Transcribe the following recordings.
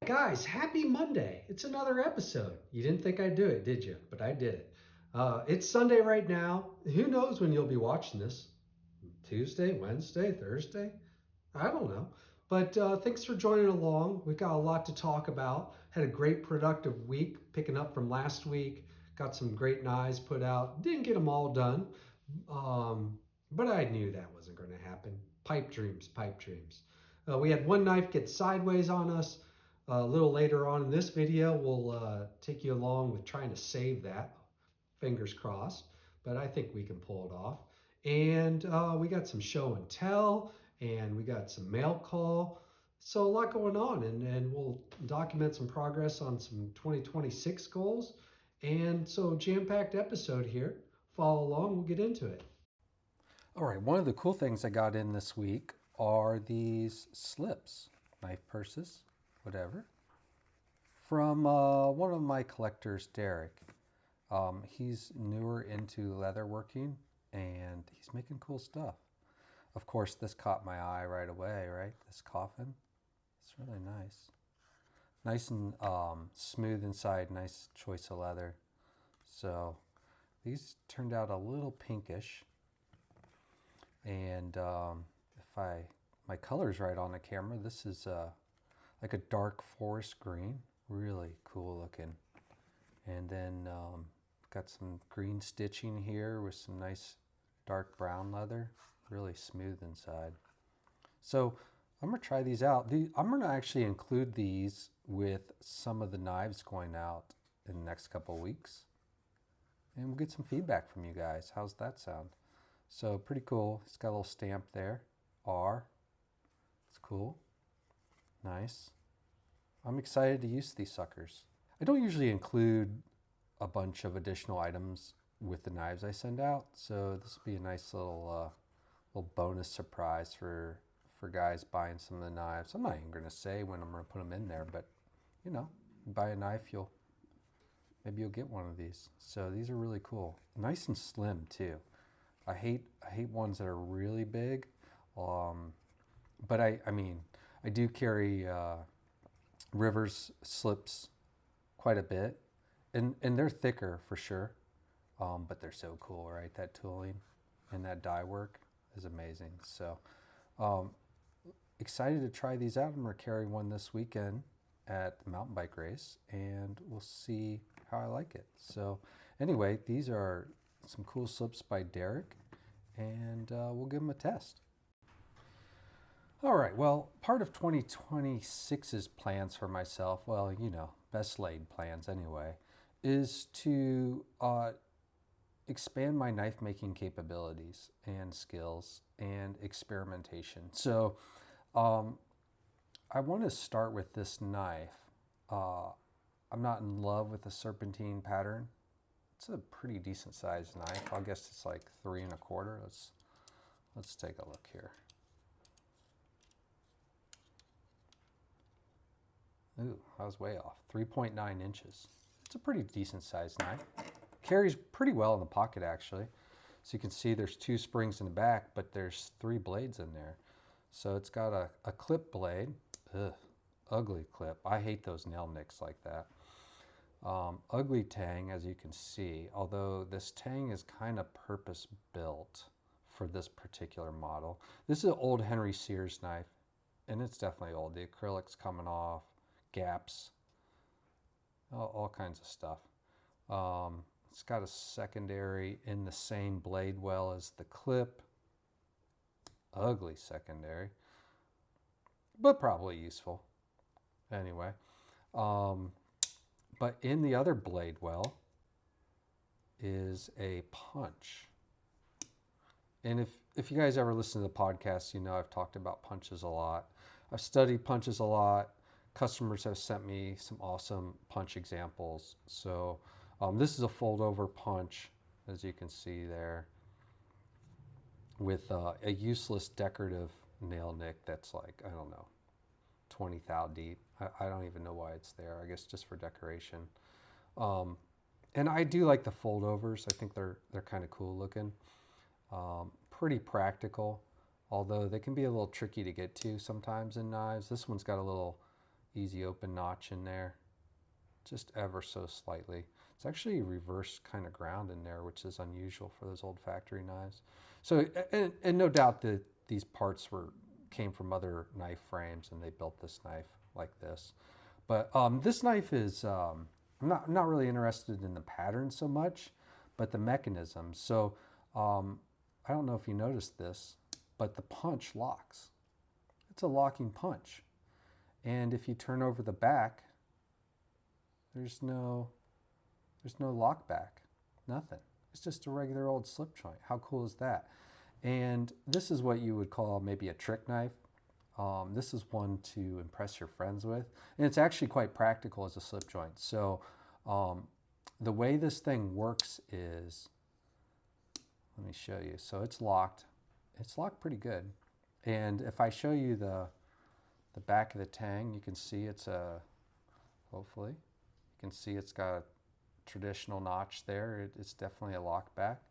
Guys, happy Monday. It's another episode. You didn't think I'd do it, did you? But I did it. It's Sunday right now. Who knows when you'll be watching this? Tuesday, Wednesday, Thursday? I don't know. But thanks for joining along. We've got a lot to talk about. Had a great productive week, picking up from last week. Got some great knives put out. Didn't get them all done, um, but I knew that wasn't going to happen. Pipe dreams, pipe dreams. We had one knife get sideways on us. A little later on in this video, we'll take you along with trying to save that. Fingers crossed, but I think we can pull it off. And we got some show and tell, and we got some mail call. So a lot going on, and we'll document some progress on some 2026 goals. And so jam-packed episode here. Follow along, we'll get into it. All right, one of the cool things I got in this week are these slips, knife purses, whatever, from one of my collectors, Derek. He's newer into leatherworking and he's making cool stuff. Of course, this caught my eye right away, right? This coffin. It's really nice. Nice and smooth inside, nice choice of leather. So these turned out a little pinkish. And if my color's right on the camera, this is like a dark forest green, really cool looking. And then got some green stitching here with some nice dark brown leather, really smooth inside. So I'm gonna try these out. I'm gonna actually include these with some of the knives going out in the next couple of weeks. And we'll get some feedback from you guys. How's that sound? So pretty cool. It's got a little stamp there. R. It's cool. Nice. I'm excited to use these suckers. I don't usually include a bunch of additional items with the knives I send out, so this will be a nice little bonus surprise for guys buying some of the knives. I'm not even going to say when I'm going to put them in there, but you know, you buy a knife, maybe you'll get one of these. So these are really cool. Nice and slim too. I hate ones that are really big, but I mean I do carry Rivers slips quite a bit, and they're thicker for sure, but they're so cool, right? That tooling and that die work is amazing. So excited to try these out. I'm gonna carry one this weekend at the mountain bike race, and we'll see how I like it. So anyway, these are some cool slips by Derek, and we'll give them a test. All right, well, part of 2026's plans for myself, well, you know, best laid plans anyway, is to expand my knife making capabilities and skills and experimentation. So I want to start with this knife. I'm not in love with the serpentine pattern. It's a pretty decent sized knife. I guess it's like 3¼ Let's take a look here. Ooh, I was way off. 3.9 inches. It's a pretty decent sized knife. Carries pretty well in the pocket actually. So you can see there's 2 springs in the back, but there's 3 blades in there. So it's got a clip blade. Ugh, ugly clip. I hate those nail nicks like that. Ugly tang, as you can see, although this tang is kind of purpose built for this particular model. This is an old Henry Sears knife, and it's definitely old. The acrylic's coming off, gaps, all kinds of stuff. It's got a secondary in the same blade well as the clip. Ugly secondary, but probably useful. Anyway, but in the other blade well is a punch. And if you guys ever listen to the podcast, you know I've talked about punches a lot. I've studied punches a lot. Customers have sent me some awesome punch examples. So this is a fold over punch, as you can see there, with a useless decorative nail nick that's like, I don't know, 20 thou deep. I don't even know why it's there. I guess just for decoration. And I do like the fold overs. I think they're kind of cool looking. Pretty practical, although they can be a little tricky to get to sometimes in knives. This one's got a little easy open notch in there, just ever so slightly. It's actually reverse kind of ground in there, which is unusual for those old factory knives. So, and no doubt that these parts came from other knife frames, and they built this knife like this. But this knife is, I'm not really interested in the pattern so much, but the mechanism. So I don't know if you noticed this, but the punch locks. It's a locking punch. And if you turn over the back, there's no lock back, nothing. It's just a regular old slip joint. How cool is that? And this is what you would call maybe a trick knife. This is one to impress your friends with. And it's actually quite practical as a slip joint. So the way this thing works is, let me show you. So it's locked. It's locked pretty good. And if I show you the back of the tang, you can see it's hopefully, you can see it's got a traditional notch there. It's definitely a lock back.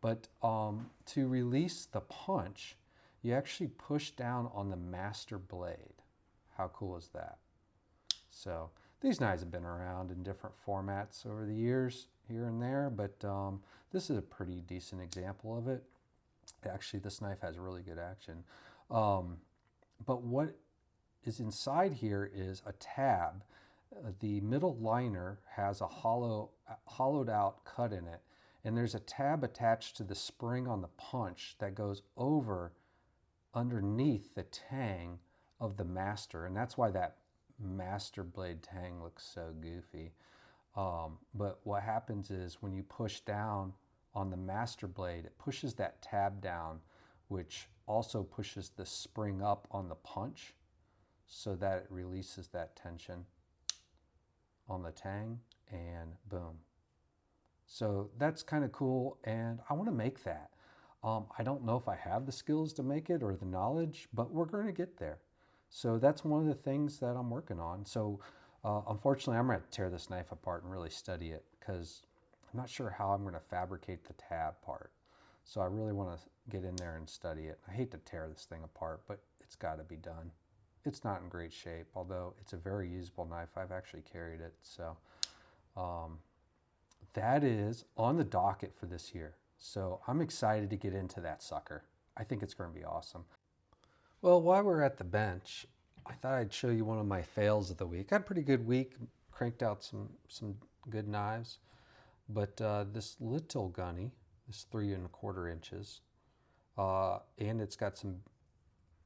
But to release the punch, you actually push down on the master blade. How cool is that? So these knives have been around in different formats over the years, here and there, but this is a pretty decent example of it. Actually, this knife has really good action. But what is inside here is a tab. The middle liner has a hollowed out cut in it, and there's a tab attached to the spring on the punch that goes over underneath the tang of the master, and that's why that master blade tang looks so goofy. But what happens is when you push down on the master blade, it pushes that tab down, which also pushes the spring up on the punch so that it releases that tension on the tang, and boom. So that's kind of cool, and I want to make that. I don't know if I have the skills to make it or the knowledge, but we're going to get there. So that's one of the things that I'm working on. So unfortunately, I'm going to tear this knife apart and really study it, because I'm not sure how I'm going to fabricate the tab part. So I really want to get in there and study it. I hate to tear this thing apart, but it's got to be done. It's not in great shape, although it's a very usable knife. I've actually carried it. So that is on the docket for this year. So I'm excited to get into that sucker. I think it's going to be awesome. Well, while we're at the bench, I thought I'd show you one of my fails of the week. I had a pretty good week, cranked out some good knives, but this little gunny, this 3¼ inches, and it's got some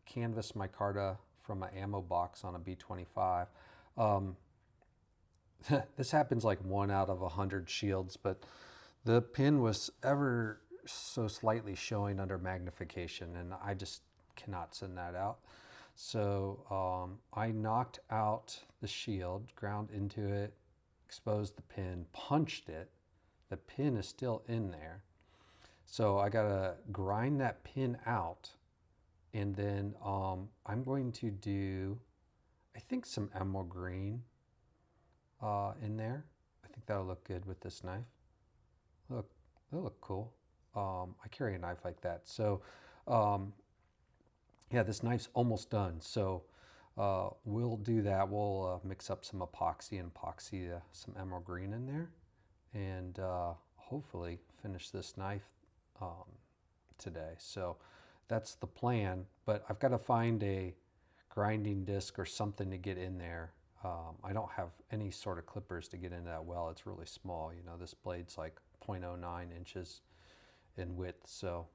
canvas micarta from my ammo box on a B25. This happens like 1 out of 100 shields, but the pin was ever so slightly showing under magnification, and I just cannot send that out. So I knocked out the shield, ground into it, exposed the pin, punched it. The pin is still in there. So I gotta grind that pin out, and then I'm going to do, I think, some emerald green in there. I think that'll look good with this knife. Look, that'll look cool. I carry a knife like that. So yeah, this knife's almost done. So we'll do that. We'll mix up some epoxy and epoxy some emerald green in there, and hopefully finish this knife today. So that's the plan, but I've got to find a grinding disc or something to get in there. I don't have any sort of clippers to get into that well. It's really small. You know, this blade's like 0.09 inches in width. So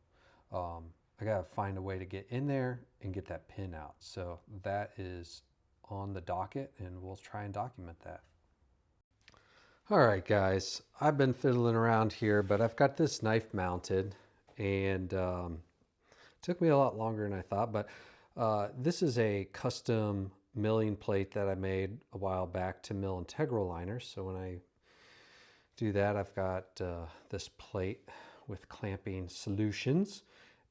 I got to find a way to get in there and get that pin out. So that is on the docket, and we'll try and document that. All right, guys, I've been fiddling around here, but I've got this knife mounted, and it took me a lot longer than I thought, but this is a custom milling plate that I made a while back to mill integral liners. So when I do that, I've got this plate with clamping solutions,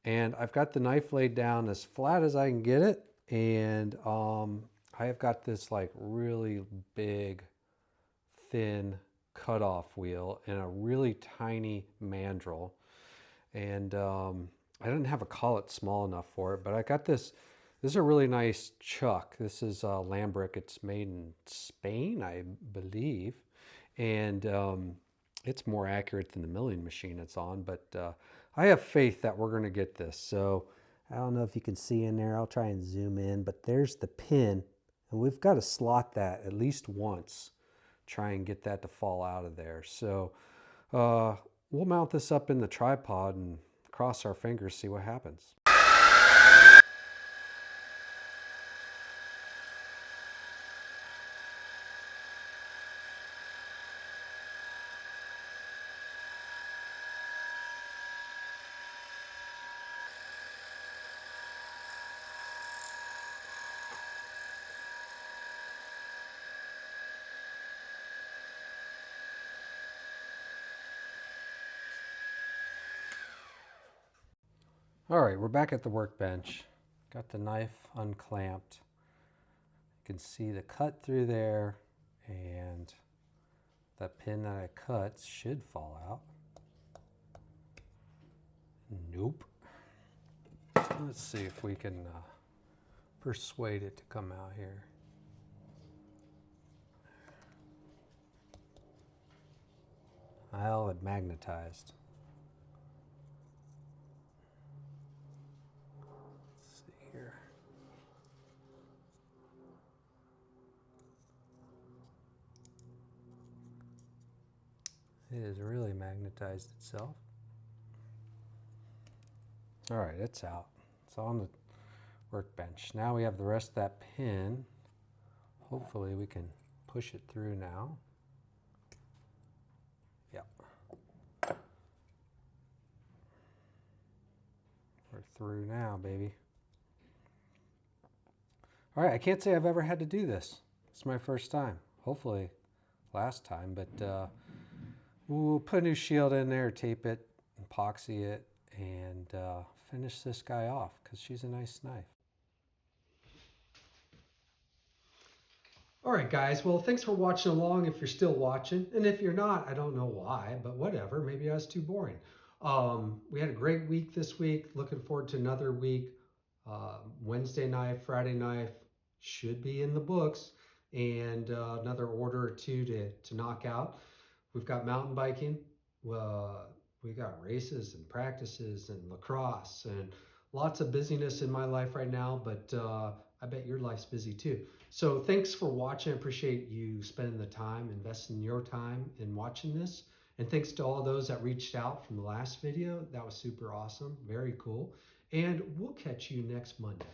and I've got the knife laid down as flat as I can get it, and I have got this like really big, thin cutoff wheel and a really tiny mandrel, and I didn't have a collet small enough for it, but I got this This is a really nice chuck. This is Lambrick. It's made in Spain, I believe. And it's more accurate than the milling machine it's on. But I have faith that we're going to get this. So I don't know if you can see in there. I'll try and zoom in. But there's the pin. And we've got to slot that at least once. Try and get that to fall out of there. So we'll mount this up in the tripod and cross our fingers, see what happens. All right, we're back at the workbench. Got the knife unclamped. You can see the cut through there, and that pin that I cut should fall out. Nope. Let's see if we can persuade it to come out here. Well, it magnetized. Let's see here. It has really magnetized itself. All right, it's out. It's on the workbench. Now we have the rest of that pin. Hopefully we can push it through now. Yep. We're through now, baby. All right, I can't say I've ever had to do this. It's my first time. Hopefully last time, but we'll put a new shield in there, tape it, epoxy it, and finish this guy off because she's a nice knife. All right, guys. Well, thanks for watching along if you're still watching. And if you're not, I don't know why, but whatever. Maybe I was too boring. We had a great week this week. Looking forward to another week. Wednesday knife, Friday knife should be in the books. And another order or two to knock out. We've got mountain biking. We got races and practices and lacrosse and lots of busyness in my life right now, but I bet your life's busy too. So thanks for watching. I appreciate you spending the time, investing your time in watching this. And thanks to all those that reached out from the last video. That was super awesome. Very cool. And we'll catch you next Monday.